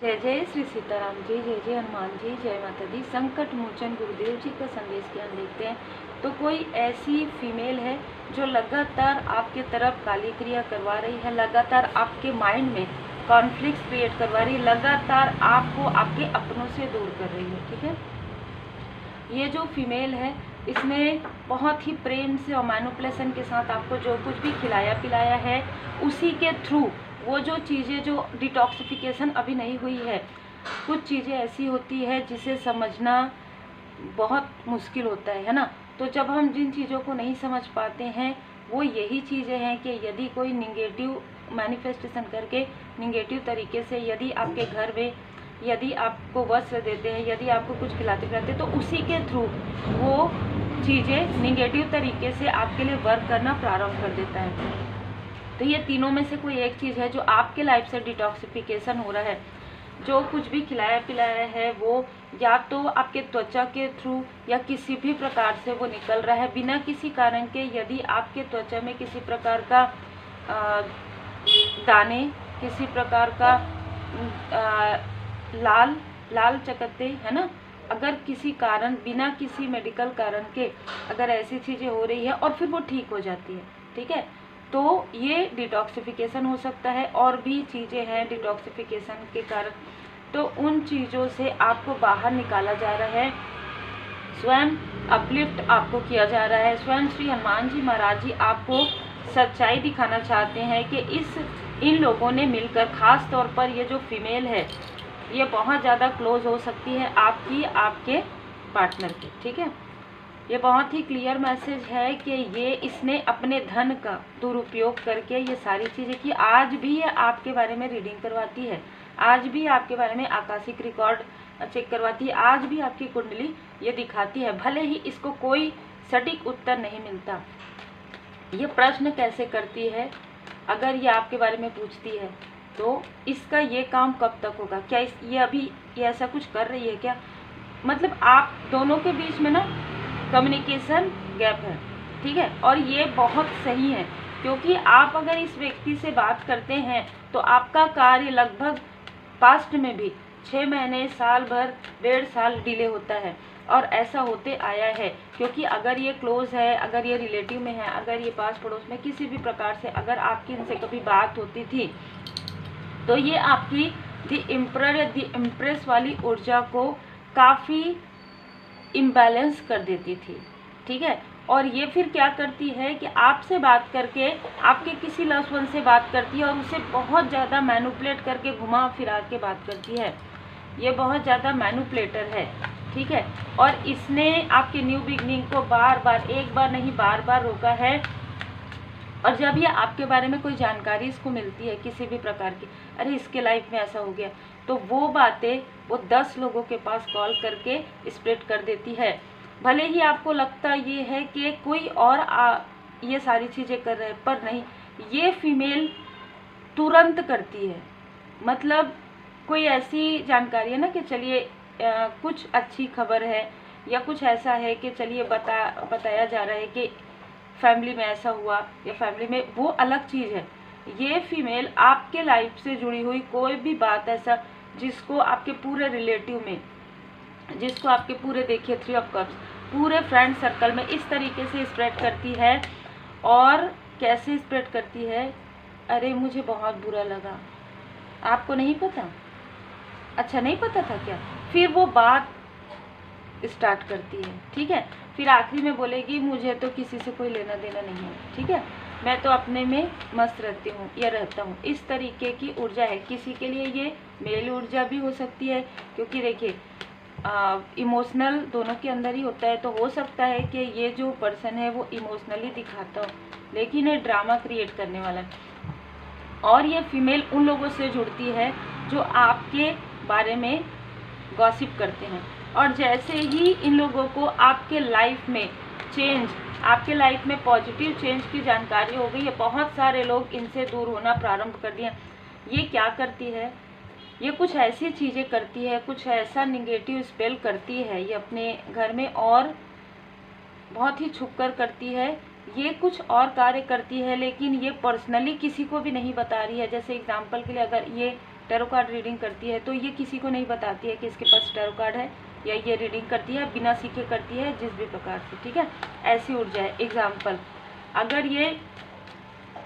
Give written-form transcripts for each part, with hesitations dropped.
जय जय श्री सीताराम जी, जय जय हनुमान जी, जय माता दी। संकट मोचन गुरुदेव जी का संदेश ज्ञान देखते हैं। तो कोई ऐसी फीमेल है जो लगातार आपके तरफ काली क्रिया करवा रही है, लगातार आपके माइंड में कॉन्फ्लिक्ट क्रिएट करवा रही है, लगातार आपको आपके अपनों से दूर कर रही है। ठीक है, ये जो फीमेल है इसने बहुत ही प्रेम से और मैनिपुलेशन के साथ आपको जो कुछ भी खिलाया पिलाया है, उसी के थ्रू वो जो चीज़ें जो डिटॉक्सिफिकेशन अभी नहीं हुई है, कुछ चीज़ें ऐसी होती है जिसे समझना बहुत मुश्किल होता है ना। तो जब हम जिन चीज़ों को नहीं समझ पाते हैं, वो यही चीज़ें हैं कि यदि कोई निगेटिव मैनिफेस्टेशन करके निगेटिव तरीके से यदि आपके घर में यदि आपको वस्त्र देते हैं, यदि आपको कुछ खिलाते पिलाते हैं, तो उसी के थ्रू वो चीज़ें निगेटिव तरीके से आपके लिए वर्क करना प्रारंभ कर देता है। तो ये तीनों में से कोई एक चीज़ है जो आपके लाइफ से डिटॉक्सिफिकेशन हो रहा है। जो कुछ भी खिलाया पिलाया है वो या तो आपके त्वचा के थ्रू या किसी भी प्रकार से वो निकल रहा है बिना किसी कारण के। यदि आपके त्वचा में किसी प्रकार का दाने, किसी प्रकार का लाल लाल चकत्ते है ना, अगर किसी कारण बिना किसी मेडिकल कारण के अगर ऐसी चीज़ें हो रही है और फिर वो ठीक हो जाती है, ठीक है, तो ये डिटॉक्सिफिकेशन हो सकता है। और भी चीज़ें हैं डिटॉक्सिफिकेशन के कारण, तो उन चीज़ों से आपको बाहर निकाला जा रहा है, स्वयं अपलिफ्ट आपको किया जा रहा है। स्वयं श्री हनुमान जी महाराज जी आपको सच्चाई दिखाना चाहते हैं कि इन लोगों ने मिलकर, ख़ास तौर पर ये जो फीमेल है ये बहुत ज़्यादा क्लोज हो सकती है आपके पार्टनर के। ठीक है, ये बहुत ही क्लियर मैसेज है कि इसने अपने धन का दुरुपयोग करके ये सारी चीज़ें की। आज भी ये आपके बारे में रीडिंग करवाती है, आज भी आपके बारे में आकाशिक रिकॉर्ड चेक करवाती है, आज भी आपकी कुंडली ये दिखाती है। भले ही इसको कोई सटीक उत्तर नहीं मिलता, ये प्रश्न कैसे करती है, अगर ये आपके बारे में पूछती है तो इसका ये काम कब तक होगा, क्या ये अभी ये ऐसा कुछ कर रही है क्या, मतलब आप दोनों के बीच में ना कम्युनिकेशन गैप है। ठीक है, और ये बहुत सही है क्योंकि आप अगर इस व्यक्ति से बात करते हैं तो आपका कार्य लगभग पास्ट में भी 6 महीने, साल भर, 1.5 साल डिले होता है। और ऐसा होते आया है क्योंकि अगर ये क्लोज है, अगर ये रिलेटिव में है, अगर ये पास पड़ोस में किसी भी प्रकार से अगर आपकी इनसे कभी बात होती थी तो ये आपकी द एम्परर या द एम्प्रेस वाली ऊर्जा को काफ़ी इम्बैलेंस कर देती थी। ठीक है, और ये फिर क्या करती है कि आपसे बात करके आपके किसी लव्ड वन से बात करती है और उसे बहुत ज़्यादा मैनिपुलेट करके घुमा फिरा के बात करती है। ये बहुत ज़्यादा मैनिपुलेटर है। ठीक है, और इसने आपके न्यू बिगनिंग को बार बार, एक बार नहीं बार बार रोका है। और जब ये आपके बारे में कोई जानकारी इसको मिलती है किसी भी प्रकार की, अरे इसके लाइफ में ऐसा हो गया, तो वो बातें वो 10 लोगों के पास कॉल करके स्प्रेड कर देती है। भले ही आपको लगता ये है कि कोई और ये सारी चीज़ें कर रहे हैं, पर नहीं, ये फीमेल तुरंत करती है। मतलब कोई ऐसी जानकारी है ना कि चलिए कुछ अच्छी खबर है या कुछ ऐसा है कि चलिए बताया जा रहा है कि फैमिली में ऐसा हुआ या फैमिली में, वो अलग चीज़ है। ये फीमेल आपके लाइफ से जुड़ी हुई कोई भी बात ऐसा जिसको आपके पूरे रिलेटिव में, जिसको आपके पूरे, देखिए 3 ऑफ कप्स, पूरे फ्रेंड सर्कल में इस तरीके से स्प्रेड करती है। और कैसे स्प्रेड करती है, अरे मुझे बहुत बुरा लगा, आपको नहीं पता, अच्छा नहीं पता था क्या, फिर वो बात स्टार्ट करती है। ठीक है, फिर आखिरी में बोलेगी मुझे तो किसी से कोई लेना देना नहीं है, ठीक है, मैं तो अपने में मस्त रहती हूँ या रहता हूँ। इस तरीके की ऊर्जा है। किसी के लिए ये मेल ऊर्जा भी हो सकती है क्योंकि देखिए इमोशनल दोनों के अंदर ही होता है, तो हो सकता है कि ये जो पर्सन है वो इमोशनली दिखाता हो लेकिन ये ड्रामा क्रिएट करने वाला है। और ये फीमेल उन लोगों से जुड़ती है जो आपके बारे में गॉसिप करते हैं, और जैसे ही इन लोगों को आपके लाइफ में चेंज, आपके लाइफ में पॉजिटिव चेंज की जानकारी हो गई है, बहुत सारे लोग इनसे दूर होना प्रारंभ कर दिए। ये क्या करती है, ये कुछ ऐसी चीज़ें करती है, कुछ ऐसा निगेटिव स्पेल करती है ये अपने घर में, और बहुत ही छुप कर करती है। ये कुछ और कार्य करती है लेकिन ये पर्सनली किसी को भी नहीं बता रही है। जैसे एग्जाम्पल के लिए अगर ये टैरो कार्ड रीडिंग करती है तो ये किसी को नहीं बताती है कि इसके पास टैरो कार्ड है, या ये रीडिंग करती है बिना सीखे करती है जिस भी प्रकार से, ठीक है। ऐसी ऊर्जा है। एग्जाम्पल, अगर ये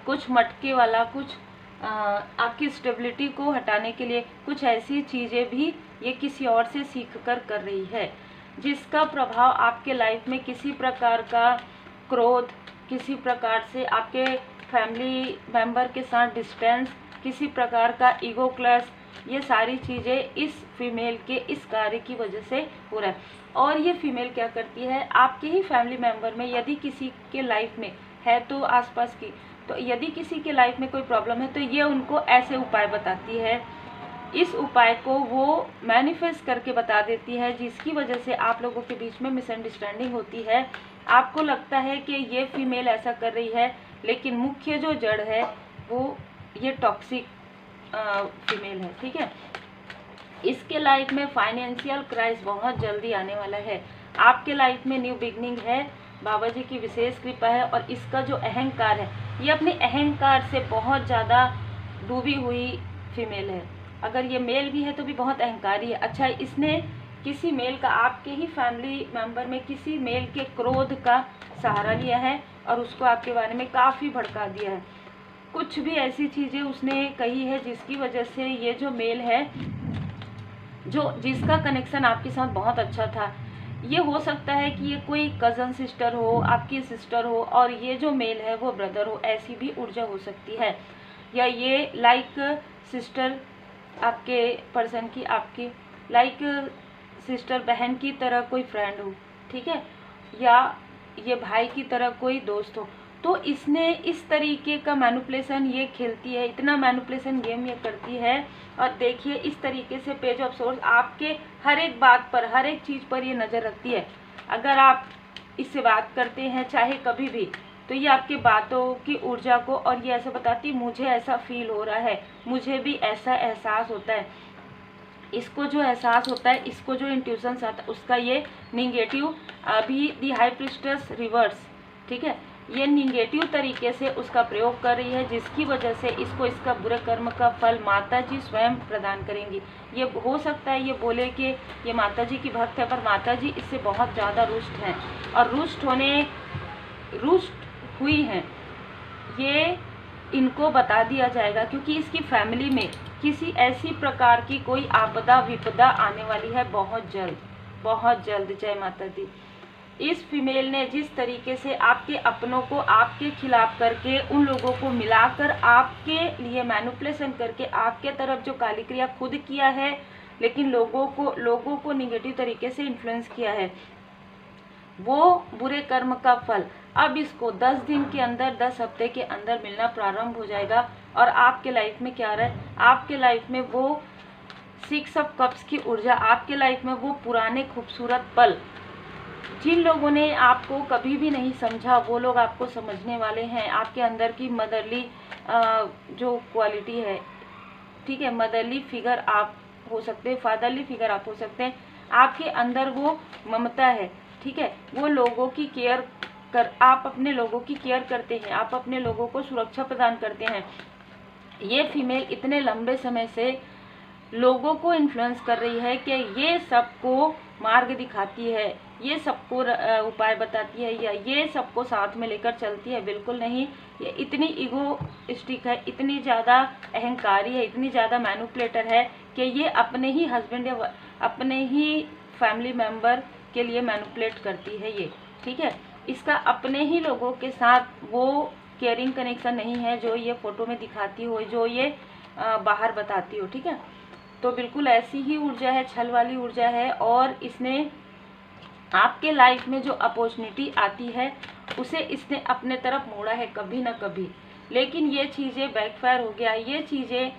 कुछ मटके वाला, कुछ आपकी स्टेबिलिटी को हटाने के लिए कुछ ऐसी चीज़ें भी ये किसी और से सीख कर रही है, जिसका प्रभाव आपके लाइफ में किसी प्रकार का क्रोध, किसी प्रकार से आपके फैमिली मेंबर के साथ डिस्टेंस, किसी प्रकार का ईगो क्लैश, ये सारी चीज़ें इस फीमेल के इस कार्य की वजह से हो रहा है। और ये फीमेल क्या करती है, आपके ही फैमिली मेंबर में यदि किसी के लाइफ में है तो आसपास की, तो यदि किसी के लाइफ में कोई प्रॉब्लम है तो ये उनको ऐसे उपाय बताती है, इस उपाय को वो मैनिफेस्ट करके बता देती है, जिसकी वजह से आप लोगों के बीच में मिसअंडरस्टैंडिंग होती है। आपको लगता है कि ये फीमेल ऐसा कर रही है, लेकिन मुख्य जो जड़ है वो ये टॉक्सिक फीमेल है, ठीक है। इसके लाइफ में फाइनेंशियल क्राइसिस बहुत जल्दी आने वाला है। आपके लाइफ में न्यू बिगनिंग है, बाबा जी की विशेष कृपा है। और इसका जो अहंकार है, ये अपने अहंकार से बहुत ज़्यादा डूबी हुई फीमेल है। अगर ये मेल भी है तो भी बहुत अहंकारी है। अच्छा, इसने किसी मेल का, आपके ही फैमिली मेंबर में किसी मेल के क्रोध का सहारा लिया है और उसको आपके बारे में काफ़ी भड़का दिया है। कुछ भी ऐसी चीज़ें उसने कही है जिसकी वजह से ये जो मेल है, जो जिसका कनेक्शन आपके साथ बहुत अच्छा था, ये हो सकता है कि ये कोई कज़न सिस्टर हो, आपकी सिस्टर हो, और ये जो मेल है वो ब्रदर हो, ऐसी भी ऊर्जा हो सकती है। या ये लाइक सिस्टर आपके पर्सन की, आपकी लाइक सिस्टर बहन की तरह कोई फ्रेंड हो, ठीक है, या ये भाई की तरह कोई दोस्त हो। तो इसने इस तरीके का मैनिपुलेशन ये खेलती है, इतना मैनिपुलेशन गेम ये करती है। और देखिए इस तरीके से पेज ऑफ सोर्स आपके हर एक बात पर, हर एक चीज़ पर ये नज़र रखती है। अगर आप इससे बात करते हैं चाहे कभी भी, तो ये आपके बातों की ऊर्जा को, और ये ऐसा बताती मुझे ऐसा फील हो रहा है, मुझे भी ऐसा एहसास होता है। इसको जो एहसास होता है, इसको जो इंट्यूशंस आता है, उसका ये निगेटिव, अभी दी हाई प्रिस्टेस रिवर्स, ठीक है, ये निगेटिव तरीके से उसका प्रयोग कर रही है, जिसकी वजह से इसको इसका बुरे कर्म का फल माता जी स्वयं प्रदान करेंगी। ये हो सकता है ये बोले कि ये माता जी की भक्त है, पर माता जी इससे बहुत ज़्यादा रुष्ट हैं, और रुष्ट हुई हैं। ये इनको बता दिया जाएगा, क्योंकि इसकी फैमिली में किसी ऐसी प्रकार की कोई आपदा विपदा आने वाली है बहुत जल्द, बहुत जल्द। जय माता दी। इस फीमेल ने जिस तरीके से आपके अपनों को आपके खिलाफ करके, उन लोगों को मिलाकर आपके लिए मैनिपुलेशन करके आपके तरफ जो काली क्रिया खुद किया है, लेकिन लोगों को निगेटिव तरीके से इन्फ्लुएंस किया है, वो बुरे कर्म का फल अब इसको 10 दिन के अंदर, 10 हफ्ते के अंदर मिलना प्रारंभ हो जाएगा। और आपके लाइफ में क्या रहा है, आपके लाइफ में वो 6 ऑफ कप्स की ऊर्जा, आपके लाइफ में वो पुराने खूबसूरत पल, जिन लोगों ने आपको कभी भी नहीं समझा वो लोग आपको समझने वाले हैं। आपके अंदर की मदरली जो क्वालिटी है, ठीक है, मदरली फिगर आप हो सकते हैं, फादरली फिगर आप हो सकते हैं, आपके अंदर वो ममता है, ठीक है, वो लोगों की केयर कर, आप अपने लोगों की केयर करते हैं, आप अपने लोगों को सुरक्षा प्रदान करते हैं। ये फीमेल इतने लंबे समय से लोगों को इन्फ्लुएंस कर रही है कि ये सबको मार्ग दिखाती है, ये सबको उपाय बताती है, या ये सबको साथ में लेकर चलती है। बिल्कुल नहीं, ये इतनी ईगोइस्टिक है, इतनी ज़्यादा अहंकारी है, इतनी ज़्यादा मैनिपुलेटर है कि ये अपने ही हस्बैंड या अपने ही फैमिली मेम्बर के लिए मैनिपुलेट करती है ये, ठीक है। इसका अपने ही लोगों के साथ वो केयरिंग कनेक्शन नहीं है जो ये फ़ोटो में दिखाती हो, जो ये बाहर बताती हो, ठीक है। तो बिल्कुल ऐसी ही ऊर्जा है, छल वाली ऊर्जा है। और इसने आपके लाइफ में जो अपॉर्चुनिटी आती है उसे इसने अपने तरफ मोड़ा है कभी ना कभी, लेकिन ये चीज़ें बैकफायर हो गया। ये चीज़ें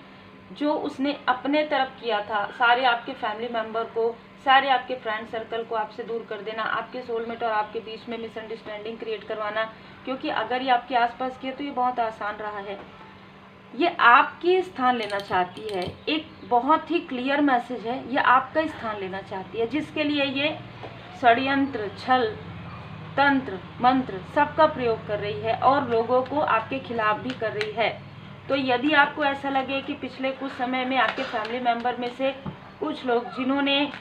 जो उसने अपने तरफ किया था, सारे आपके फैमिली मेम्बर को, सारे आपके फ्रेंड सर्कल को आपसे दूर कर देना, आपके सोलमेट और आपके बीच में मिसअंडरस्टैंडिंग क्रिएट करवाना, क्योंकि अगर ये आपके आसपास किया तो ये बहुत आसान रहा है। ये आपकी स्थान लेना चाहती है, एक बहुत ही क्लियर मैसेज है, ये आपका स्थान लेना चाहती है, जिसके लिए ये षड्यंत्र, छल, तंत्र, मंत्र सबका प्रयोग कर रही है और लोगों को आपके खिलाफ भी कर रही है। तो यदि आपको ऐसा लगे कि पिछले कुछ समय में आपके फैमिली मेंबर में से कुछ लोग जिन्होंने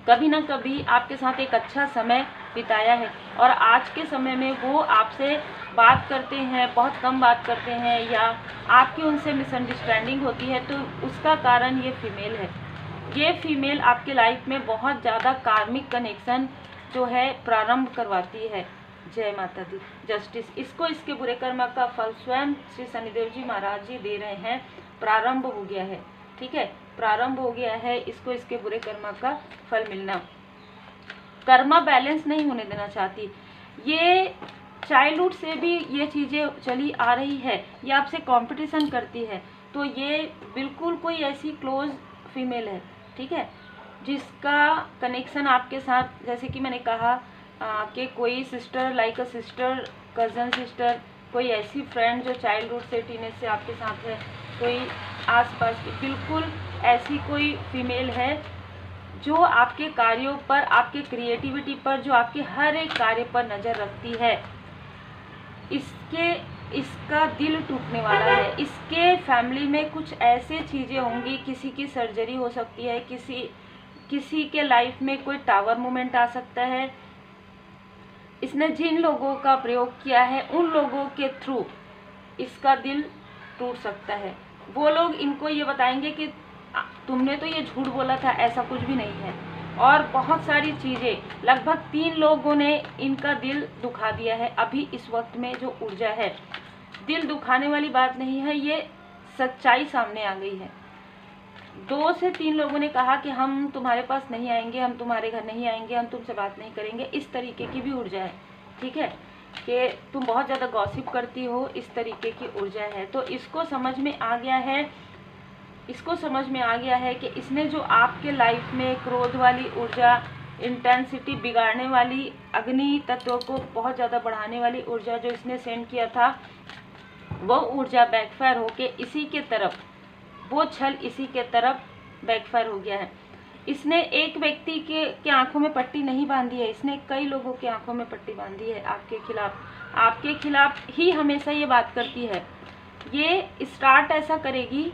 कभी ना कभी आपके साथ एक अच्छा समय बिताया है और आज के समय में वो आपसे बात करते हैं, बहुत कम बात करते हैं, या आपकी उनसे मिसअंडरस्टैंडिंग होती है, तो उसका कारण ये फीमेल है। ये फीमेल आपके लाइफ में बहुत ज़्यादा कार्मिक कनेक्शन जो है प्रारंभ करवाती है। जय माता दी। जस्टिस, इसको इसके बुरे कर्म का फल स्वयं श्री शनिदेव जी महाराज जी दे रहे हैं। प्रारंभ हो गया है, ठीक है, प्रारंभ हो गया है इसको इसके बुरे कर्म का फल मिलना। कर्मा बैलेंस नहीं होने देना चाहती। ये चाइल्डहुड से भी ये चीज़ें चली आ रही है, ये आपसे कंपटीशन करती है। तो ये बिल्कुल कोई ऐसी क्लोज फीमेल है, ठीक है, जिसका कनेक्शन आपके साथ, जैसे कि मैंने कहा कि कोई sister like a sister, cousin sister, कोई ऐसी फ्रेंड जो चाइल्डहुड से टीनेज से आपके साथ है, कोई आसपास की, बिल्कुल ऐसी कोई फीमेल है जो आपके कार्यों पर, आपके क्रिएटिविटी पर, जो आपके हर एक कार्य पर नज़र रखती है। इसका दिल टूटने वाला है। इसके फैमिली में कुछ ऐसे चीज़ें होंगी, किसी की सर्जरी हो सकती है, किसी के लाइफ में कोई टावर मूवमेंट आ सकता है। इसने जिन लोगों का प्रयोग किया है उन लोगों के थ्रू इसका दिल टूट सकता है। वो लोग इनको ये बताएंगे कि तुमने तो ये झूठ बोला था, ऐसा कुछ भी नहीं है, और बहुत सारी चीज़ें। लगभग 3 लोगों ने इनका दिल दुखा दिया है। अभी इस वक्त में जो ऊर्जा है, दिल दुखाने वाली बात नहीं है, ये सच्चाई सामने आ गई है। 2 से 3 लोगों ने कहा कि हम तुम्हारे पास नहीं आएंगे, हम तुम्हारे घर नहीं आएंगे, हम तुमसे बात नहीं करेंगे। इस तरीके की भी ऊर्जा है, ठीक है, कि तुम बहुत ज़्यादा गॉसिप करती हो, इस तरीके की ऊर्जा है। तो इसको समझ में आ गया है, कि इसने जो आपके लाइफ में क्रोध वाली ऊर्जा, इंटेंसिटी बिगाड़ने वाली, अग्नि तत्व को बहुत ज़्यादा बढ़ाने वाली ऊर्जा जो इसने सेंड किया था, वो ऊर्जा बैकफायर होके इसी के तरफ, वो छल इसी के तरफ बैकफायर हो गया है। इसने एक व्यक्ति के आंखों में पट्टी नहीं बांधी है, इसने कई लोगों के आंखों में पट्टी बांधी है आपके खिलाफ ही हमेशा ये बात करती है। ये स्टार्ट ऐसा करेगी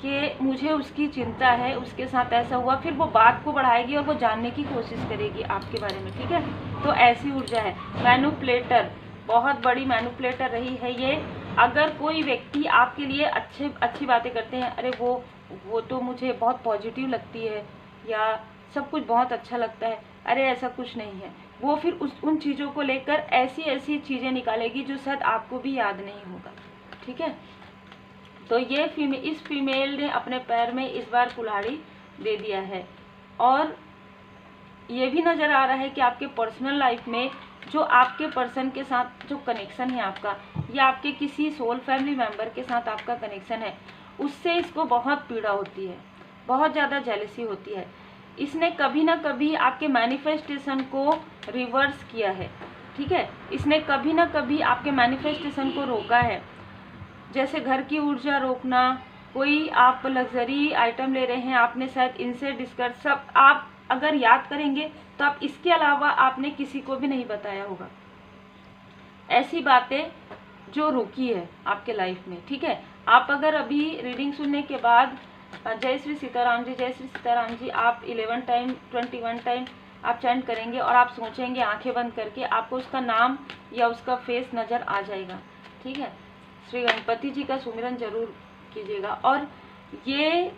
कि मुझे उसकी चिंता है, उसके साथ ऐसा हुआ, फिर वो बात को बढ़ाएगी और वो जानने की कोशिश करेगी आपके बारे में, ठीक है। तो ऐसी ऊर्जा है। मैनिपुलेटर, बहुत बड़ी मैनिपुलेटर रही है ये। अगर कोई व्यक्ति आपके लिए अच्छी बातें करते हैं, अरे वो तो मुझे बहुत पॉजिटिव लगती है, या सब कुछ बहुत अच्छा लगता है, अरे ऐसा कुछ नहीं है, वो फिर उन चीज़ों को लेकर ऐसी चीज़ें निकालेगी जो शायद आपको भी याद नहीं होगा, ठीक है। तो ये इस फीमेल ने अपने पैर में इस बार कुल्हाड़ी दे दिया है। और ये भी नज़र आ रहा है कि आपके पर्सनल लाइफ में जो आपके पर्सन के साथ जो कनेक्शन है आपका, या आपके किसी सोल फैमिली मेम्बर के साथ आपका कनेक्शन है, उससे इसको बहुत पीड़ा होती है, बहुत ज़्यादा जेलसी होती है। इसने कभी ना कभी आपके मैनिफेस्टेशन को रिवर्स किया है, ठीक है। इसने कभी ना कभी आपके मैनिफेस्टेशन को रोका है, जैसे घर की ऊर्जा रोकना, कोई आप लग्जरी आइटम ले रहे हैं, आपने शायद इनसे डिस्कस, सब आप अगर याद करेंगे तो आप इसके अलावा आपने किसी को भी नहीं बताया होगा, ऐसी बातें जो रुकी है आपके लाइफ में, ठीक है। आप अगर अभी रीडिंग सुनने के बाद जय श्री सीताराम जी, जय श्री सीताराम जी आप 11 टाइम 21 टाइम आप चैंट करेंगे और आप सोचेंगे आंखें बंद करके, आपको उसका नाम या उसका फेस नज़र आ जाएगा, ठीक है। श्री गणपति जी का सुमिरन जरूर कीजिएगा। और ये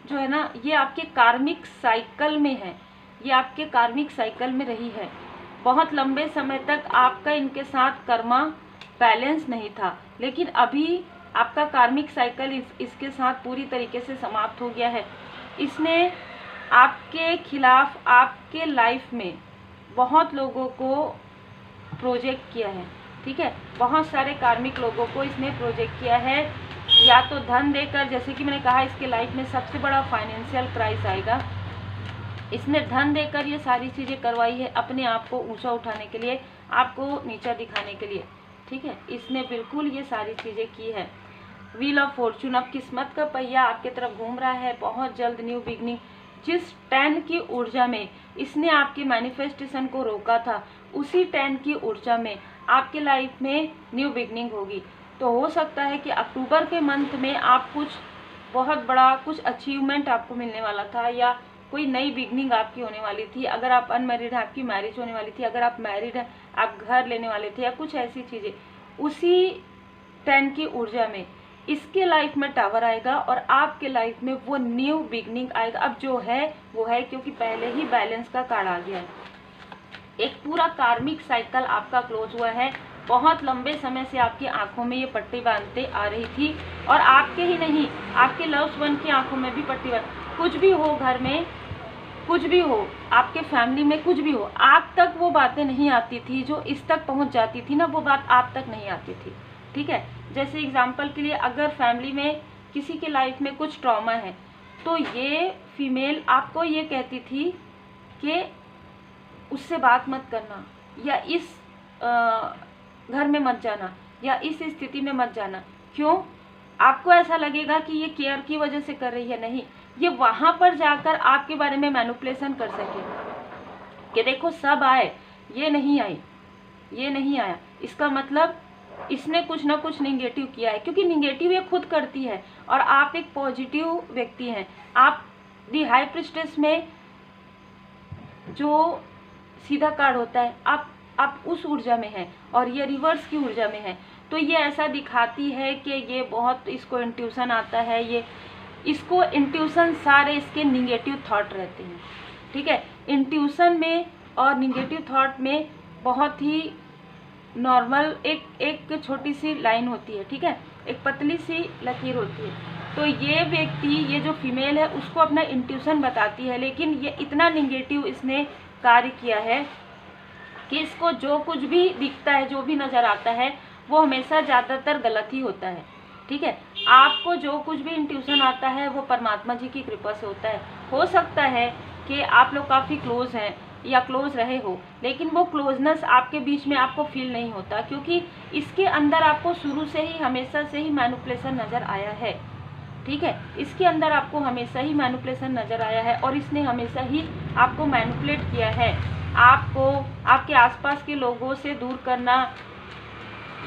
जो है ना, ये आपके कार्मिक साइकिल में है, ये आपके कार्मिक साइकिल में रही है। बहुत लंबे समय तक आपका इनके साथ कर्मा बैलेंस नहीं था, लेकिन अभी आपका कार्मिक साइकिल इसके साथ पूरी तरीके से समाप्त हो गया है। इसने आपके खिलाफ आपके लाइफ में बहुत लोगों को प्रोजेक्ट किया है, ठीक है। बहुत सारे कार्मिक लोगों को इसने प्रोजेक्ट किया है, या तो धन देकर, जैसे कि मैंने कहा इसके लाइफ में सबसे बड़ा फाइनेंशियल क्राइसिस आएगा, इसने धन देकर ये सारी चीज़ें करवाई है अपने आप को ऊंचा उठाने के लिए, आपको नीचा दिखाने के लिए, ठीक है। इसने बिल्कुल ये सारी चीज़ें की है। व्हील ऑफ फॉर्चून, अब किस्मत का पहिया आपके तरफ घूम रहा है, बहुत जल्द न्यू बिगनिंग। जिस 10 की ऊर्जा में इसने आपके मैनिफेस्टेशन को रोका था, उसी 10 की ऊर्जा में आपके लाइफ में न्यू बिगनिंग होगी। तो हो सकता है कि अक्टूबर के मंथ में आप कुछ बहुत बड़ा कुछ अचीवमेंट आपको मिलने वाला था, या कोई नई बिगनिंग आपकी होने वाली थी। अगर आप अनमैरिड हैं, आपकी मैरिज होने वाली थी। अगर आप मैरिड हैं, आप घर लेने वाले थे, या कुछ ऐसी चीज़ें। उसी 10 की ऊर्जा में इसके लाइफ में टावर आएगा और आपके लाइफ में वो न्यू बिगनिंग आएगा। अब जो है वो है, क्योंकि पहले ही बैलेंस का कार्ड आ गया है। एक पूरा कार्मिक साइकिल आपका क्लोज हुआ है। बहुत लंबे समय से आपकी आंखों में ये पट्टी बांधते आ रही थी, और आपके ही नहीं, आपके लव्ड वन की आंखों में भी पट्टी बांध। कुछ भी हो घर में, कुछ भी हो आपके फैमिली में, कुछ भी हो, आप तक वो बातें नहीं आती थी जो इस तक पहुंच जाती थी ना, वो बात आप तक नहीं आती थी। ठीक है, जैसे एग्जाम्पल के लिए, अगर फैमिली में किसी के लाइफ में कुछ ट्रॉमा है, तो ये फीमेल आपको ये कहती थी कि उससे बात मत करना, या इस घर में मत जाना, या इस स्थिति में मत जाना। क्यों? आपको ऐसा लगेगा कि ये केयर की वजह से कर रही है। नहीं, ये वहां पर जाकर आपके बारे में मैनिपुलेशन कर सके कि देखो सब आए, ये नहीं आई, ये नहीं आया, इसका मतलब इसने कुछ ना कुछ निगेटिव किया है। क्योंकि निगेटिव ये खुद करती है, और आप एक पॉजिटिव व्यक्ति हैं। आप दी हाई प्रिस्टेस में जो सीधा कार्ड होता है, आप उस ऊर्जा में हैं, और ये रिवर्स की ऊर्जा में है। तो ये ऐसा दिखाती है कि ये बहुत, इसको इंट्यूशन आता है, ये इसको इंट्यूशन, सारे इसके निगेटिव थॉट रहते हैं। ठीक है, इंट्यूशन में और निगेटिव थॉट में बहुत ही नॉर्मल एक छोटी सी लाइन होती है। ठीक है, एक पतली सी लकीर होती है। तो ये व्यक्ति, ये जो फीमेल है, उसको अपना इंट्यूशन बताती है, लेकिन ये इतना निगेटिव इसने कार्य किया है कि इसको जो कुछ भी दिखता है, जो भी नज़र आता है, वो हमेशा ज़्यादातर गलत ही होता है। ठीक है, आपको जो कुछ भी इंट्यूशन आता है वो परमात्मा जी की कृपा से होता है। हो सकता है कि आप लोग काफ़ी क्लोज हैं या क्लोज रहे हो, लेकिन वो क्लोजनेस आपके बीच में आपको फील नहीं होता, क्योंकि इसके अंदर आपको शुरू से ही, हमेशा से ही मैनिपुलेशन नज़र आया है। ठीक है, इसके अंदर आपको हमेशा ही मैनिपुलेशन नज़र आया है, और इसने हमेशा ही आपको मैनिपुलेट किया है। आपको आपके आसपास के लोगों से दूर करना,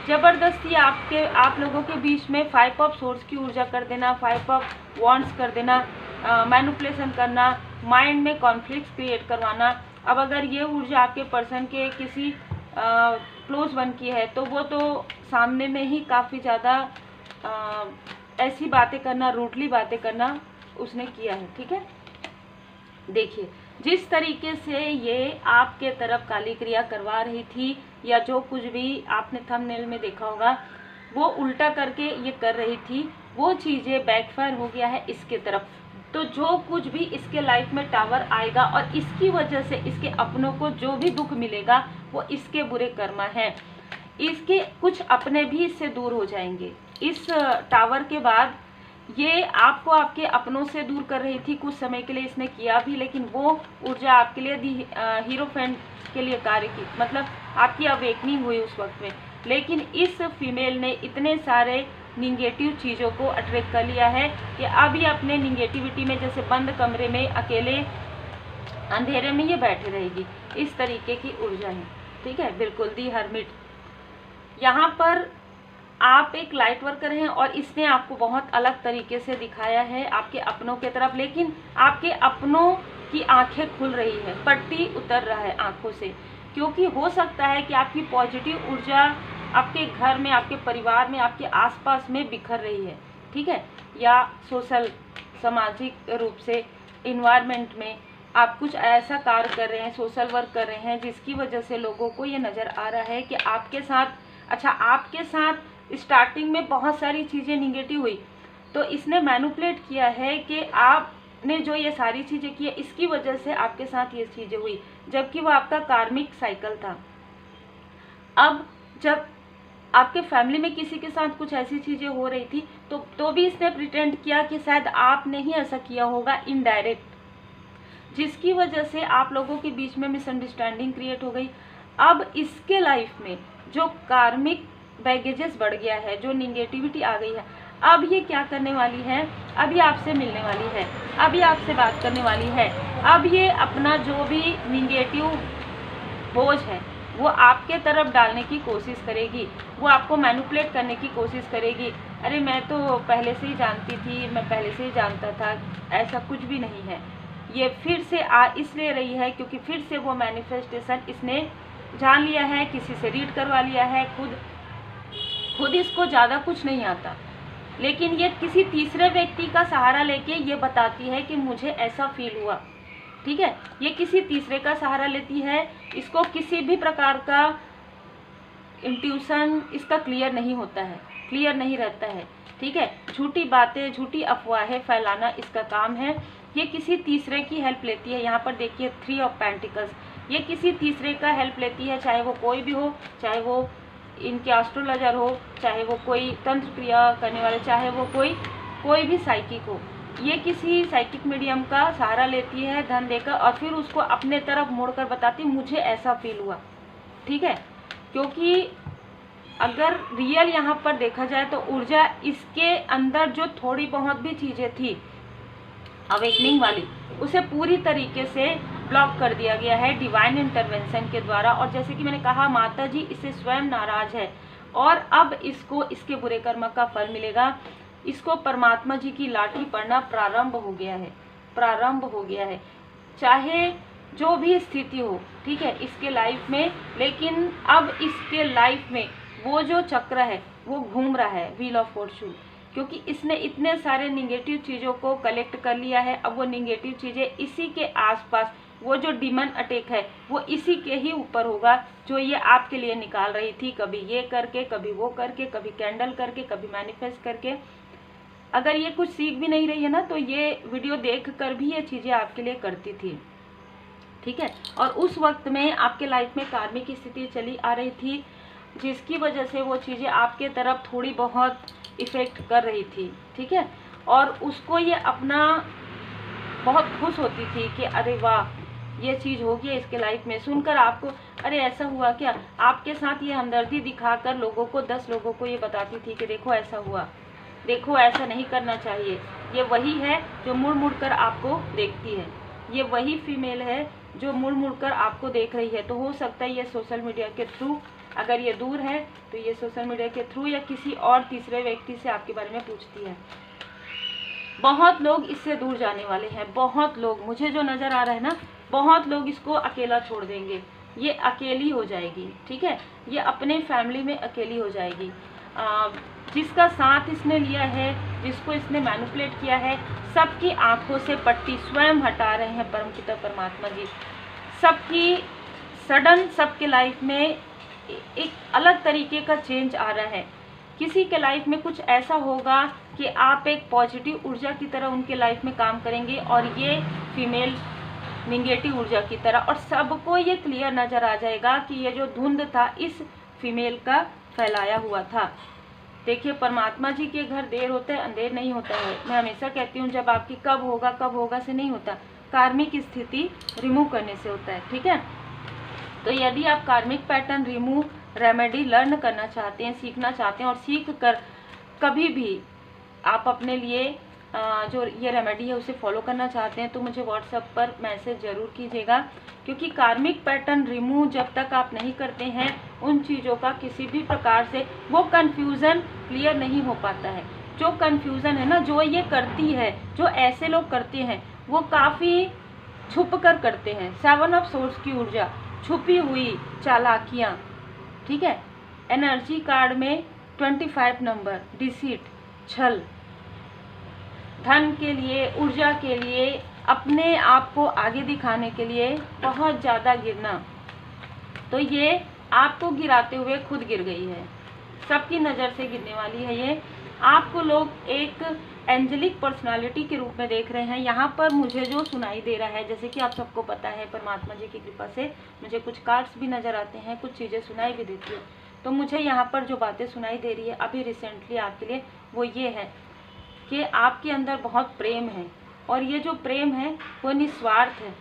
ज़बरदस्ती आप लोगों के बीच में 5 ऑफ सोर्स की ऊर्जा कर देना, 5 ऑफ वॉन्ड्स कर देना, मैनिपुलेशन करना, माइंड में कॉन्फ्लिक्ट क्रिएट करवाना। अब अगर ये ऊर्जा आपके पर्सन के किसी क्लोज वन की है, तो वो तो सामने में ही काफ़ी ज़्यादा ऐसी बातें करना, रूटली बातें करना उसने किया है। ठीक है, देखिए जिस तरीके से ये आपके तरफ काली क्रिया करवा रही थी, या जो कुछ भी आपने थंबनेल में देखा होगा, वो उल्टा करके ये कर रही थी, वो चीज़ें बैकफायर हो गया है इसके तरफ। तो जो कुछ भी इसके लाइफ में टावर आएगा, और इसकी वजह से इसके अपनों को जो भी दुख मिलेगा, वो इसके बुरे कर्म हैं। इसके कुछ अपने भी इससे दूर हो जाएंगे। इस टावर के बाद ये आपको आपके अपनों से दूर कर रही थी, कुछ समय के लिए इसने किया भी, लेकिन वो ऊर्जा आपके लिए हीरोफेंट के लिए कार्य की, मतलब आपकी अवेकनिंग हुई उस वक्त में। लेकिन इस फीमेल ने इतने सारे निगेटिव चीज़ों को अट्रैक्ट कर लिया है कि अभी अपने निगेटिविटी में, जैसे बंद कमरे में अकेले अंधेरे में ये बैठे रहेगी, इस तरीके की ऊर्जा है। ठीक है, बिल्कुल दी हर्मिट। यहाँ पर आप एक लाइट वर्कर हैं, और इसने आपको बहुत अलग तरीके से दिखाया है आपके अपनों के तरफ, लेकिन आपके अपनों की आंखें खुल रही है, पट्टी उतर रहा है आंखों से, क्योंकि हो सकता है कि आपकी पॉजिटिव ऊर्जा आपके घर में, आपके परिवार में, आपके आसपास में बिखर रही है। ठीक है, या सोशल, सामाजिक रूप से इन्वायरमेंट में आप कुछ ऐसा कार्य कर रहे हैं, सोशल वर्क कर रहे हैं, जिसकी वजह से लोगों को ये नज़र आ रहा है कि आपके साथ, अच्छा आपके साथ स्टार्टिंग में बहुत सारी चीज़ें निगेटिव हुई, तो इसने मैनिपुलेट किया है कि आपने जो ये सारी चीज़ें की है, इसकी वजह से आपके साथ ये चीज़ें हुई, जबकि वो आपका कार्मिक साइकिल था। अब जब आपके फैमिली में किसी के साथ कुछ ऐसी चीज़ें हो रही थी, तो भी इसने प्रिटेंड किया कि शायद आपने ही ऐसा किया होगा इनडायरेक्ट, जिसकी वजह से आप लोगों के बीच में मिसअंडरस्टैंडिंग क्रिएट हो गई। अब इसके लाइफ में जो कार्मिक बैगेजेस बढ़ गया है, जो निगेटिविटी आ गई है, अब ये क्या करने वाली है, अभी आपसे मिलने वाली है, अभी आपसे बात करने वाली है। अब ये अपना जो भी निगेटिव बोझ है वो आपके तरफ डालने की कोशिश करेगी, वो आपको मैनिपुलेट करने की कोशिश करेगी। अरे मैं तो पहले से ही जानती थी, मैं पहले से ही जानता था, ऐसा कुछ भी नहीं है। ये फिर से आ इसलिए रही है क्योंकि फिर से वो मैनिफेस्टेशन इसने जान लिया है, किसी से रीड करवा लिया है, खुद इसको ज़्यादा कुछ नहीं आता, लेकिन ये किसी तीसरे व्यक्ति का सहारा लेके ये बताती है कि मुझे ऐसा फील हुआ। ठीक है, ये किसी तीसरे का सहारा लेती है, इसको किसी भी प्रकार का इंट्यूशन इसका क्लियर नहीं होता है, क्लियर नहीं रहता है। ठीक है, झूठी बातें, झूठी अफवाहें फैलाना इसका काम है। ये किसी तीसरे की हेल्प लेती है। यहाँ पर देखिए 3 ऑफ पेंटिकल्स, ये किसी तीसरे का हेल्प लेती है, चाहे वो कोई भी हो, चाहे वो इनके एस्ट्रोलॉजर हो, चाहे वो कोई तंत्र क्रिया करने वाले, चाहे वो कोई भी साइकिक हो। ये किसी साइकिक मीडियम का सहारा लेती है धन देकर, और फिर उसको अपने तरफ मोड़कर बताती मुझे ऐसा फील हुआ। ठीक है, क्योंकि अगर रियल यहाँ पर देखा जाए तो ऊर्जा इसके अंदर जो थोड़ी बहुत भी चीज़ें थी अवेकनिंग वाली, उसे पूरी तरीके से ब्लॉक कर दिया गया है डिवाइन इंटरवेंशन के द्वारा। और जैसे कि मैंने कहा, माता जी इससे स्वयं नाराज है और अब इसको इसके बुरे कर्म का फल मिलेगा। इसको परमात्मा जी की लाठी पड़ना प्रारंभ हो गया है, प्रारंभ हो गया है, चाहे जो भी स्थिति हो। ठीक है, इसके लाइफ में, लेकिन अब इसके लाइफ में वो जो चक्र है वो घूम रहा है, व्हील ऑफ फॉर्चून, क्योंकि इसने इतने सारे निगेटिव चीज़ों को कलेक्ट कर लिया है। अब वो निगेटिव चीज़ें इसी के आसपास, वो जो डिमन अटैक है वो इसी के ही ऊपर होगा, जो ये आपके लिए निकाल रही थी, कभी ये करके, कभी वो करके, कभी कैंडल करके, कभी मैनिफेस्ट करके। अगर ये कुछ सीख भी नहीं रही है ना, तो ये वीडियो देख कर भी ये चीज़ें आपके लिए करती थी। ठीक है, और उस वक्त में आपके लाइफ में कार्मिक की स्थिति चली आ रही थी, जिसकी वजह से वो चीज़ें आपके तरफ थोड़ी बहुत इफ़ेक्ट कर रही थी। ठीक है, और उसको ये अपना बहुत खुश होती थी कि अरे वाह, ये चीज़ हो गई इसके लाइफ में। सुनकर आपको अरे ऐसा हुआ क्या, आपके साथ ये हमदर्दी दिखाकर लोगों को, 10 लोगों को ये बताती थी कि देखो ऐसा हुआ, देखो ऐसा नहीं करना चाहिए। ये वही है जो मुड़ मुड़ कर आपको देखती है, ये वही फीमेल है जो मुड़ मुड़ कर आपको देख रही है। तो हो सकता है ये सोशल मीडिया के थ्रू, अगर ये दूर है तो ये सोशल मीडिया के थ्रू या किसी और तीसरे व्यक्ति से आपके बारे में पूछती है। बहुत लोग इससे दूर जाने वाले हैं, बहुत लोग, मुझे जो नज़र आ रहा है ना, बहुत लोग इसको अकेला छोड़ देंगे, ये अकेली हो जाएगी। ठीक है, ये अपने फैमिली में अकेली हो जाएगी। जिसका साथ इसने लिया है, जिसको इसने मैनिपुलेट किया है, सबकी आंखों से पट्टी स्वयं हटा रहे हैं परमपिता परमात्मा जी। सबकी सडन, सबके लाइफ में एक अलग तरीके का चेंज आ रहा है। किसी के लाइफ में कुछ ऐसा होगा कि आप एक पॉजिटिव ऊर्जा की तरह उनके लाइफ में काम करेंगे, और ये फीमेल निगेटिव ऊर्जा की तरह, और सबको ये क्लियर नज़र आ जाएगा कि ये जो धुंध था इस फीमेल का फैलाया हुआ था। देखिए, परमात्मा जी के घर देर होता है, अंधेर नहीं होता है। मैं हमेशा कहती हूँ, जब आपकी कब होगा से नहीं होता, कार्मिक स्थिति रिमूव करने से होता है। ठीक है, तो यदि आप कार्मिक पैटर्न रिमूव रेमेडी लर्न करना चाहते हैं, सीखना चाहते हैं, और सीख कर कभी भी आप अपने लिए जो ये रेमेडी है उसे फॉलो करना चाहते हैं, तो मुझे व्हाट्सएप पर मैसेज ज़रूर कीजिएगा। क्योंकि कार्मिक पैटर्न रिमूव जब तक आप नहीं करते हैं, उन चीज़ों का किसी भी प्रकार से वो कन्फ्यूज़न क्लियर नहीं हो पाता है। जो कन्फ्यूज़न है ना, जो ये करती है, जो ऐसे लोग करते हैं, वो काफ़ी छुप कर करते हैं। 7 ऑफ सोर्स की ऊर्जा, छुपी हुई चालाकियाँ। ठीक है, एनर्जी कार्ड में 25 नंबर, डिसीट, छल, धन के लिए, ऊर्जा के लिए, अपने आप को आगे दिखाने के लिए बहुत ज़्यादा गिरना। तो ये आपको गिराते हुए खुद गिर गई है, सबकी नज़र से गिरने वाली है। ये आपको लोग एक एंजेलिक पर्सनालिटी के रूप में देख रहे हैं। यहाँ पर मुझे जो सुनाई दे रहा है, जैसे कि आप सबको पता है, परमात्मा जी की कृपा से मुझे कुछ कार्ड्स भी नज़र आते हैं, कुछ चीज़ें सुनाई भी देती है। तो मुझे यहाँ पर जो बातें सुनाई दे रही है अभी रिसेंटली आपके लिए, वो ये है कि आपके अंदर बहुत प्रेम है, और ये जो प्रेम है वो निस्वार्थ है।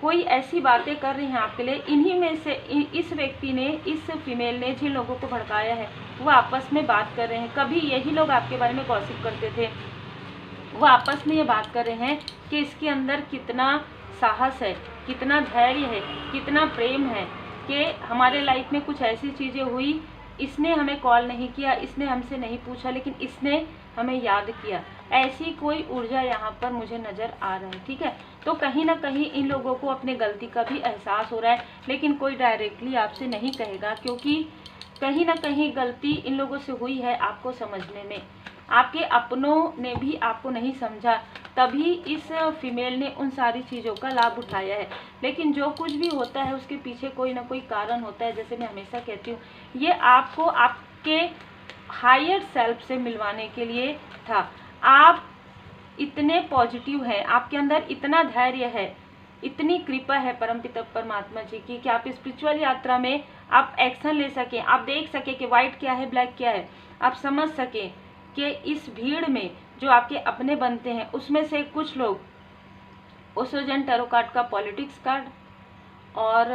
कोई ऐसी बातें कर रही हैं आपके लिए, इन्हीं में से इस व्यक्ति ने, इस फीमेल ने जिन लोगों को भड़काया है, वो आपस में बात कर रहे हैं। कभी यही लोग आपके बारे में गॉसिप करते थे, वो आपस में ये बात कर रहे हैं कि इसके अंदर कितना साहस है, कितना धैर्य है, कितना प्रेम है, कि हमारे लाइफ में कुछ ऐसी चीज़ें हुई, इसने हमें कॉल नहीं किया, इसने हमसे नहीं पूछा, लेकिन इसने हमें याद किया। ऐसी कोई ऊर्जा यहाँ पर मुझे नज़र आ रहा है, ठीक है। तो कहीं ना कहीं इन लोगों को अपने गलती का भी एहसास हो रहा है, लेकिन कोई डायरेक्टली आपसे नहीं कहेगा, क्योंकि कहीं ना कहीं गलती इन लोगों से हुई है आपको समझने में। आपके अपनों ने भी आपको नहीं समझा, तभी इस फीमेल ने उन सारी चीज़ों का लाभ उठाया है। लेकिन जो कुछ भी होता है उसके पीछे कोई ना कोई कारण होता है। जैसे मैं हमेशा कहती हूँ, ये आपको आपके हायर सेल्फ से मिलवाने के लिए था। आप इतने पॉजिटिव हैं, आपके अंदर इतना धैर्य है, इतनी कृपा है परमपिता परमात्मा जी की कि आप स्पिरिचुअल यात्रा में आप एक्शन ले सकें, आप देख सकें कि वाइट क्या है, ब्लैक क्या है, आप समझ सकें कि इस भीड़ में जो आपके अपने बनते हैं उसमें से कुछ लोग ओसोजन टैरो कार्ड का पॉलिटिक्स कार्ड और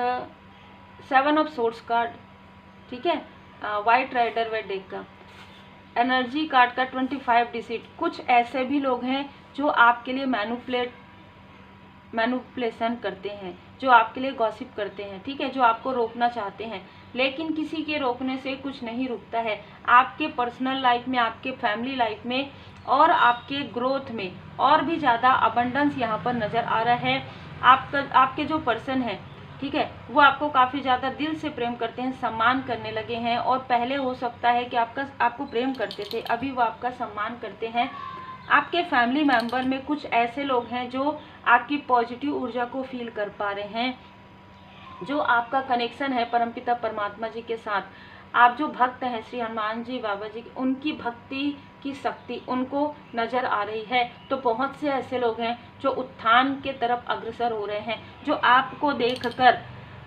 7 ऑफ सोर्ड्स कार्ड, ठीक है, वाइट राइडर वे डेक का एनर्जी कार्ड का 25 डिजिट, कुछ ऐसे भी लोग हैं जो आपके लिए मैनिपुलेशन करते हैं, जो आपके लिए गॉसिप करते हैं, ठीक है, जो आपको रोकना चाहते हैं। लेकिन किसी के रोकने से कुछ नहीं रुकता है। आपके पर्सनल लाइफ में, आपके फैमिली लाइफ में और आपके ग्रोथ में और भी ज़्यादा अबंडेंस यहाँ पर नज़र आ रहा है। आपके जो पर्सन है, ठीक है, वो आपको काफ़ी ज़्यादा दिल से प्रेम करते हैं, सम्मान करने लगे हैं। और पहले हो सकता है कि आपको प्रेम करते थे, अभी वो आपका सम्मान करते हैं। आपके फैमिली मेंबर में कुछ ऐसे लोग हैं जो आपकी पॉजिटिव ऊर्जा को फील कर पा रहे हैं, जो आपका कनेक्शन है परमपिता परमात्मा जी के साथ। आप जो भक्त हैं श्री हनुमान जी बाबा जी, उनकी भक्ति की शक्ति उनको नज़र आ रही है। तो बहुत से ऐसे लोग हैं जो उत्थान के तरफ अग्रसर हो रहे हैं, जो आपको देखकर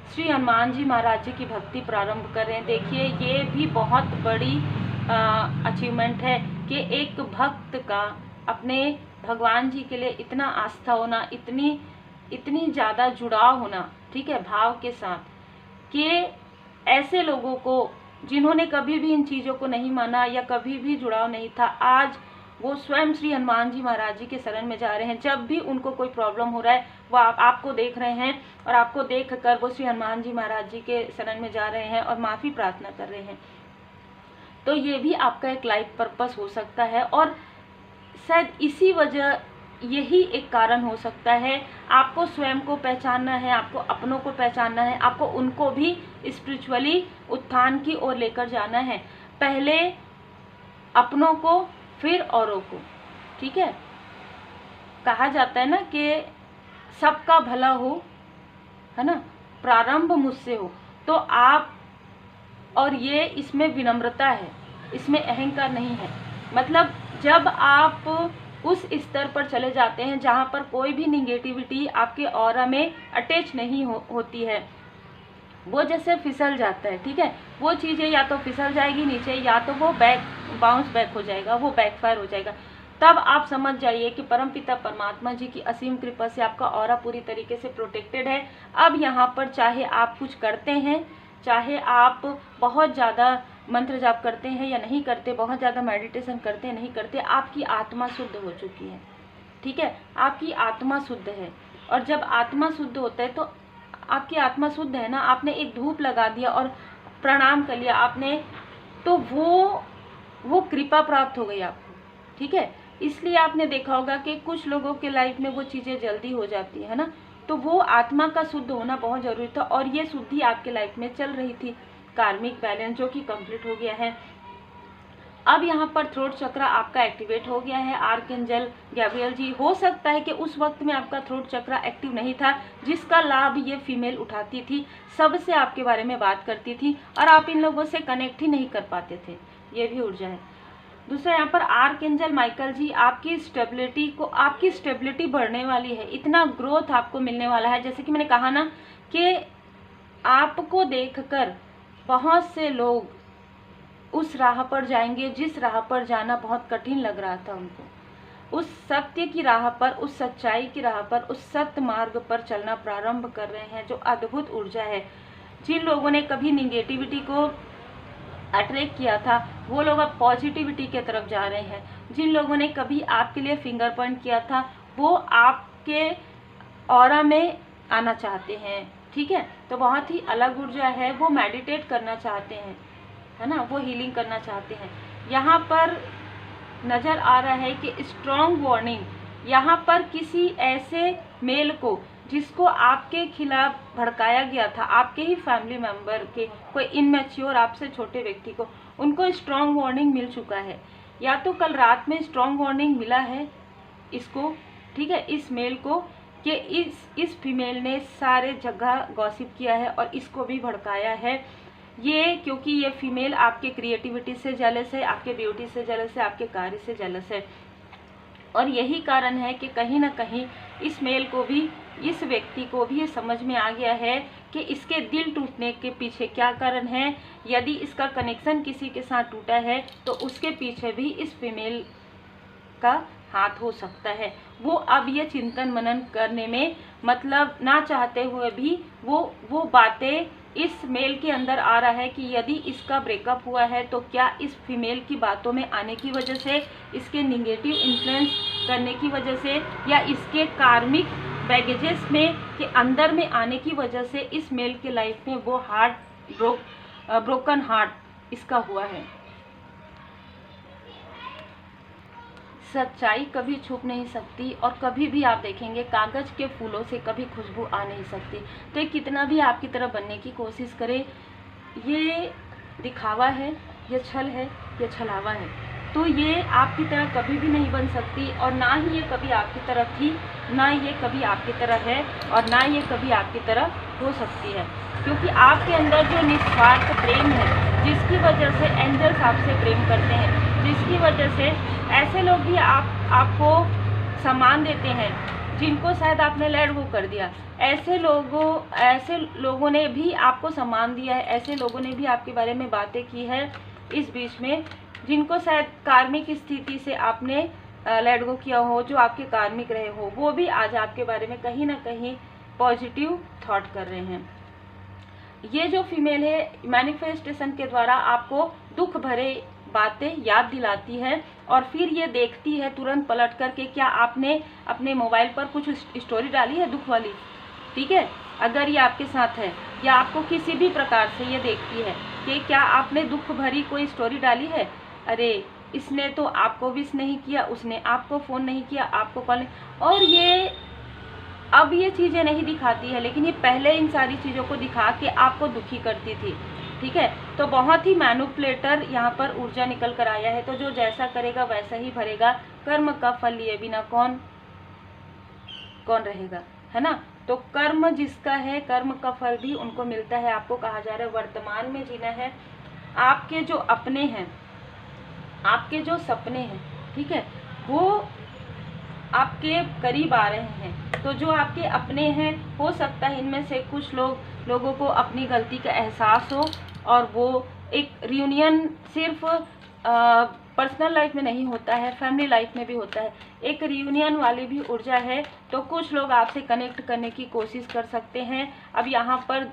श्री हनुमान जी महाराज जी की भक्ति प्रारंभ कर रहे हैं। देखिए, ये भी बहुत बड़ी अचीवमेंट है कि एक भक्त का अपने भगवान जी के लिए इतना आस्था होना, इतनी ज़्यादा जुड़ाव होना, ठीक है, भाव के साथ, कि ऐसे लोगों को जिन्होंने कभी भी इन चीज़ों को नहीं माना या कभी भी जुड़ाव नहीं था, आज वो स्वयं श्री हनुमान जी महाराज जी के शरण में जा रहे हैं। जब भी उनको कोई प्रॉब्लम हो रहा है, वो आपको देख रहे हैं और आपको देख कर वो श्री हनुमान जी महाराज जी के शरण में जा रहे हैं और माफ़ी प्रार्थना कर रहे हैं। तो ये भी आपका एक लाइफ पर्पस हो सकता है और शायद इसी वजह, यही एक कारण हो सकता है। आपको स्वयं को पहचानना है, आपको अपनों को पहचानना है, आपको उनको भी स्पिरिचुअली उत्थान की ओर लेकर जाना है। पहले अपनों को, फिर औरों को, ठीक है। कहा जाता है ना कि सबका भला हो, है ना, प्रारंभ मुझसे हो। तो आप, और ये इसमें विनम्रता है, इसमें अहंकार नहीं है। मतलब जब आप उस स्तर पर चले जाते हैं जहाँ पर कोई भी निगेटिविटी आपके ऑरा में अटैच नहीं होती है, वो जैसे फिसल जाता है, ठीक है, वो चीज़ें या तो फिसल जाएगी नीचे, या तो वो बाउंस बैक हो जाएगा, वो बैकफायर हो जाएगा। तब आप समझ जाइए कि परमपिता परमात्मा जी की असीम कृपा से आपका ऑरा पूरी तरीके से प्रोटेक्टेड है। अब यहाँ पर चाहे आप कुछ करते हैं, चाहे आप बहुत ज़्यादा मंत्र जाप करते हैं या नहीं करते, बहुत ज़्यादा मेडिटेशन करते हैं नहीं करते, आपकी आत्मा शुद्ध हो चुकी है, ठीक है, आपकी आत्मा शुद्ध है। और जब आत्मा शुद्ध होता है तो आपकी आत्मा शुद्ध है ना, आपने एक धूप लगा दिया और प्रणाम कर लिया आपने, तो वो कृपा प्राप्त हो गई आपको, ठीक है। इसलिए आपने देखा होगा कि कुछ लोगों के लाइफ में वो चीज़ें जल्दी हो जाती है ना, तो वो आत्मा का शुद्ध होना बहुत ज़रूरी था। और ये शुद्धि आपके लाइफ में चल रही थी, कार्मिक बैलेंस जो कि कंप्लीट हो गया है। अब यहाँ पर थ्रोट चक्र आपका एक्टिवेट हो गया है। आर्कएंजल गैब्रियल जी, हो सकता है कि उस वक्त में आपका थ्रोट चक्र एक्टिव नहीं था, जिसका लाभ ये फीमेल उठाती थी, सबसे आपके बारे में बात करती थी और आप इन लोगों से कनेक्ट ही नहीं कर पाते थे। ये भी ऊर्जा है। दूसरा यहाँ पर आर्कएंजल माइकल जी, आपकी स्टेबिलिटी बढ़ने वाली है, इतना ग्रोथ आपको मिलने वाला है। जैसे कि मैंने कहा ना कि आपको देखकर बहुत से लोग उस राह पर जाएंगे जिस राह पर जाना बहुत कठिन लग रहा था उनको, उस सत्य की राह पर, उस सच्चाई की राह पर, उस सत्य मार्ग पर चलना प्रारंभ कर रहे हैं, जो अद्भुत ऊर्जा है। जिन लोगों ने कभी निगेटिविटी को अट्रैक्ट किया था, वो लोग अब पॉजिटिविटी के तरफ जा रहे हैं। जिन लोगों ने कभी आपके लिए फिंगर पॉइंट किया था, वो आपके ऑरा में आना चाहते हैं, ठीक है। तो बहुत ही अलग ऊर्जा है, वो मेडिटेट करना चाहते हैं, है ना, वो हीलिंग करना चाहते हैं। यहाँ पर नज़र आ रहा है कि स्ट्रॉन्ग वार्निंग, यहाँ पर किसी ऐसे मेल को जिसको आपके खिलाफ भड़काया गया था, आपके ही फैमिली मेंबर के कोई इनमेच्योर आपसे छोटे व्यक्ति को, उनको स्ट्रॉन्ग वार्निंग मिल चुका है। या तो कल रात में स्ट्रॉन्ग वार्निंग मिला है इसको, ठीक है, इस मेल को, कि इस फीमेल ने सारे जगह गॉसिप किया है और इसको भी भड़काया है। ये क्योंकि ये फीमेल आपके क्रिएटिविटी से जेलस है, आपके ब्यूटी से जेलस है, आपके कार्य से जेलस है। और यही कारण है कि कहीं ना कहीं इस मेल को भी, इस व्यक्ति को भी ये समझ में आ गया है कि इसके दिल टूटने के पीछे क्या कारण है। यदि इसका कनेक्शन किसी के साथ टूटा है तो उसके पीछे भी इस फीमेल का हाथ हो सकता है। वो अब ये चिंतन मनन करने में, मतलब ना चाहते हुए भी वो बातें इस मेल के अंदर आ रहा है कि यदि इसका ब्रेकअप हुआ है तो क्या इस फीमेल की बातों में आने की वजह से, इसके निगेटिव इन्फ्लुएंस करने की वजह से, या इसके कार्मिक बैगेजेस में के अंदर में आने की वजह से इस मेल के लाइफ में वो ब्रोकन हार्ट इसका हुआ है। सच्चाई कभी छुप नहीं सकती और कभी भी आप देखेंगे कागज के फूलों से कभी खुशबू आ नहीं सकती। तो ये कितना भी आपकी तरह बनने की कोशिश करे, ये दिखावा है, ये छल है, ये छलावा है, तो ये आपकी तरह कभी भी नहीं बन सकती। और ना ही ये कभी आपकी तरह थी, ना ये कभी आपकी तरह है, और ना ये कभी आपकी तरह हो सकती है। क्योंकि आपके अंदर जो निस्वार्थ प्रेम है, जिसकी वजह से एंजल्स आपसे प्रेम करते हैं, जिसकी वजह से ऐसे लोग भी आपको सम्मान देते हैं जिनको शायद आपने लेट गो कर दिया, ऐसे लोगों ने भी आपको सम्मान दिया है, ऐसे लोगों ने भी आपके बारे में बातें की है इस बीच में, जिनको शायद कार्मिक स्थिति से आपने लेट गो किया हो, जो आपके कार्मिक रहे हो, वो भी आज आपके बारे में कहीं ना कहीं पॉजिटिव थॉट कर रहे हैं। ये जो फीमेल है मैनिफेस्टेशन के द्वारा आपको दुख भरे बातें याद दिलाती है और फिर ये देखती है तुरंत पलट कर के क्या आपने अपने मोबाइल पर कुछ स्टोरी डाली है दुख वाली, ठीक है, अगर ये आपके साथ है, या आपको किसी भी प्रकार से ये देखती है कि क्या आपने दुख भरी कोई स्टोरी डाली है, अरे इसने तो आपको विश नहीं किया, उसने आपको फ़ोन नहीं किया, आपको कॉल नहीं, और ये अब ये चीज़ें नहीं दिखाती है, लेकिन ये पहले इन सारी चीज़ों को दिखा के आपको दुखी करती थी, ठीक है। तो बहुत ही मैनिपुलेटर यहाँ पर ऊर्जा निकल कर आया है। तो जो जैसा करेगा वैसा ही भरेगा, कर्म का फल लिए बिना कौन रहेगा, है ना। तो कर्म जिसका है, कर्म का फल भी उनको मिलता है। आपको कहा जा रहा है वर्तमान में जीना है, आपके जो अपने हैं, आपके जो सपने हैं, ठीक है, वो आपके करीब आ रहे हैं। तो जो आपके अपने हैं, हो सकता है इनमें से कुछ लोगों को अपनी गलती का एहसास हो और वो एक रियूनियन सिर्फ पर्सनल लाइफ में नहीं होता है, फैमिली लाइफ में भी होता है, एक रियूनियन वाली भी ऊर्जा है। तो कुछ लोग आपसे कनेक्ट करने की कोशिश कर सकते हैं। अब यहाँ पर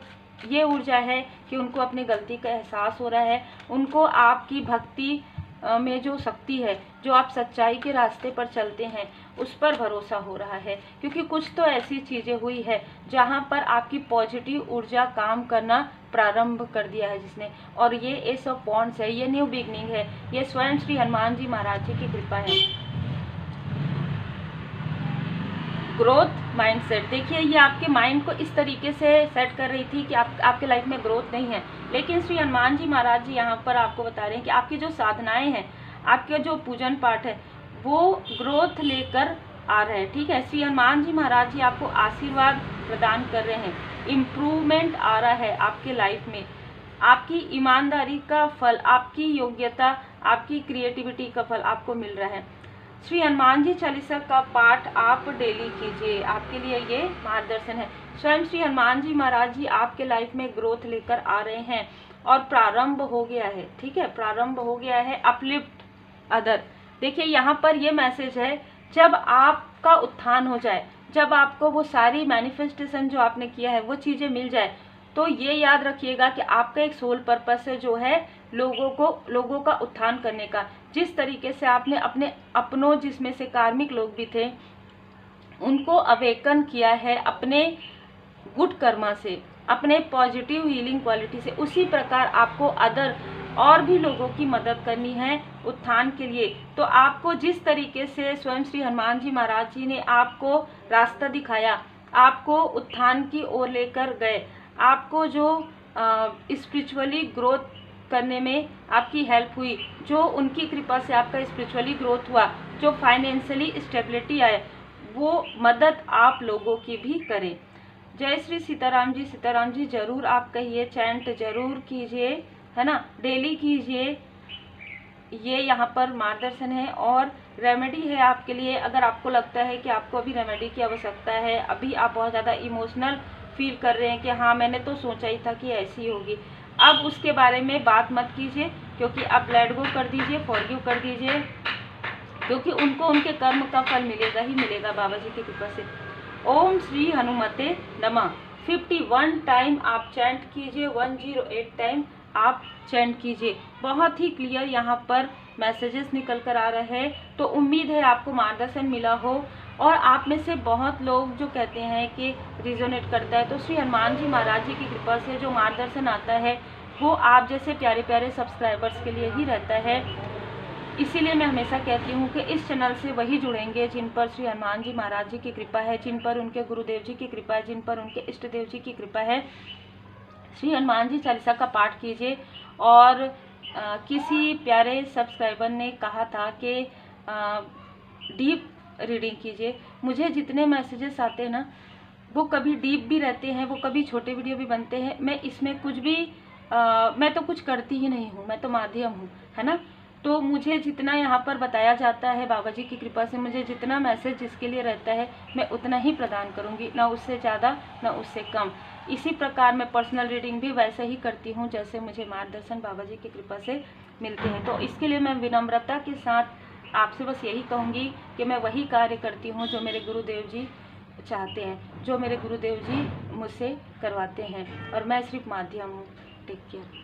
ये ऊर्जा है कि उनको अपनी गलती का एहसास हो रहा है, उनको आपकी भक्ति में जो शक्ति है, जो आप सच्चाई के रास्ते पर चलते हैं, उस पर भरोसा हो रहा है। क्योंकि कुछ तो ऐसी चीज़ें हुई है जहाँ पर आपकी पॉजिटिव ऊर्जा काम करना प्रारंभ कर दिया है जिसने, और ये एस ऑफ वॉन्ड्स है, ये न्यू बिगनिंग है, ये स्वयं श्री हनुमान जी महाराज जी की कृपा है। ग्रोथ माइंडसेट, देखिए ये आपके माइंड को इस तरीके से सेट कर रही थी कि आपके लाइफ में ग्रोथ नहीं है, लेकिन श्री हनुमान जी महाराज जी यहाँ पर आपको बता रहे हैं कि आपकी जो साधनाएं हैं, आपके जो पूजन पाठ है, वो ग्रोथ लेकर आ रहे हैं, ठीक है। श्री हनुमान जी महाराज जी आपको आशीर्वाद प्रदान कर रहे हैं, इम्प्रूवमेंट आ रहा है आपके लाइफ में, आपकी ईमानदारी का फल, आपकी योग्यता, आपकी क्रिएटिविटी का फल आपको मिल रहा है। श्री हनुमान जी चालीसा का पाठ आप डेली कीजिए, आपके लिए ये मार्गदर्शन है। स्वयं श्री हनुमान जी महाराज जी आपके लाइफ में ग्रोथ लेकर आ रहे हैं और प्रारंभ हो गया है, ठीक है, प्रारंभ हो गया है अपलिफ्ट अदर। देखिए यहाँ पर ये मैसेज है, जब आपका उत्थान हो जाए, जब आपको वो सारी मैनिफेस्टेशन जो आपने किया है वो चीज़ें मिल जाए, तो ये याद रखिएगा कि आपका एक सोल पर्पस है जो है लोगों का उत्थान करने का। जिस तरीके से आपने अपने अपनों, जिसमें से कार्मिक लोग भी थे, उनको अवेकन किया है अपने गुड कर्मा से, अपने पॉजिटिव हीलिंग क्वालिटी से, उसी प्रकार आपको अदर और भी लोगों की मदद करनी है उत्थान के लिए। तो आपको जिस तरीके से स्वयं श्री हनुमान जी महाराज जी ने आपको रास्ता दिखाया, आपको उत्थान की ओर लेकर गए, आपको जो स्पिरिचुअली ग्रोथ करने में आपकी हेल्प हुई, जो उनकी कृपा से आपका स्पिरिचुअली ग्रोथ हुआ, जो फाइनेंशियली स्टेबिलिटी आए, वो मदद आप लोगों की भी करें। जय श्री सीताराम जी जरूर आप कहिए, चैंट जरूर कीजिए, है ना, डेली कीजिए। ये यहाँ पर मार्गदर्शन है और रेमेडी है आपके लिए। अगर आपको लगता है कि आपको अभी रेमेडी की आवश्यकता है, अभी आप बहुत ज़्यादा इमोशनल फील कर रहे हैं कि हाँ मैंने तो सोचा ही था कि ऐसी होगी, अब उसके बारे में बात मत कीजिए, क्योंकि आप लेट गो कर दीजिए, फॉरगिव कर दीजिए, क्योंकि उनको उनके कर्म का फल मिलेगा ही मिलेगा बाबा जी की कृपा से। ओम श्री हनुमते नमः 51 टाइम आप चैंट कीजिए, 108 टाइम आप चैंट कीजिए। बहुत ही क्लियर यहाँ पर मैसेजेस निकल कर आ रहे हैं। तो उम्मीद है आपको मार्गदर्शन मिला हो, और आप में से बहुत लोग जो कहते हैं कि रिजोनेट करता है, तो श्री हनुमान जी महाराज जी की कृपा से जो मार्गदर्शन आता है वो आप जैसे प्यारे प्यारे सब्सक्राइबर्स के लिए ही रहता है। इसीलिए मैं हमेशा कहती हूँ कि इस चैनल से वही जुड़ेंगे जिन पर श्री हनुमान जी महाराज जी की कृपा है, जिन पर उनके गुरुदेव जी की कृपा है, जिन पर उनके इष्ट देव जी की कृपा है। श्री हनुमान जी चालीसा का पाठ कीजिए। और किसी प्यारे सब्सक्राइबर ने कहा था कि डीप रीडिंग कीजिए। मुझे जितने मैसेजेस आते हैं ना, वो कभी डीप भी रहते हैं, वो कभी छोटे वीडियो भी बनते हैं। मैं इसमें कुछ भी मैं तो कुछ करती ही नहीं हूँ, मैं तो माध्यम हूँ, है ना। तो मुझे जितना यहाँ पर बताया जाता है बाबा जी की कृपा से, मुझे जितना मैसेज जिसके लिए रहता है मैं उतना ही प्रदान करूँगी, ना उससे ज़्यादा ना उससे कम। इसी प्रकार मैं पर्सनल रीडिंग भी वैसे ही करती हूँ जैसे मुझे मार्गदर्शन बाबा जी की कृपा से मिलते हैं। तो इसके लिए मैं विनम्रता के साथ आपसे बस यही कहूँगी कि मैं वही कार्य करती हूँ जो मेरे गुरुदेव जी चाहते हैं, जो मेरे गुरुदेव जी मुझसे करवाते हैं, और मैं सिर्फ माध्यम हूँ। Take care.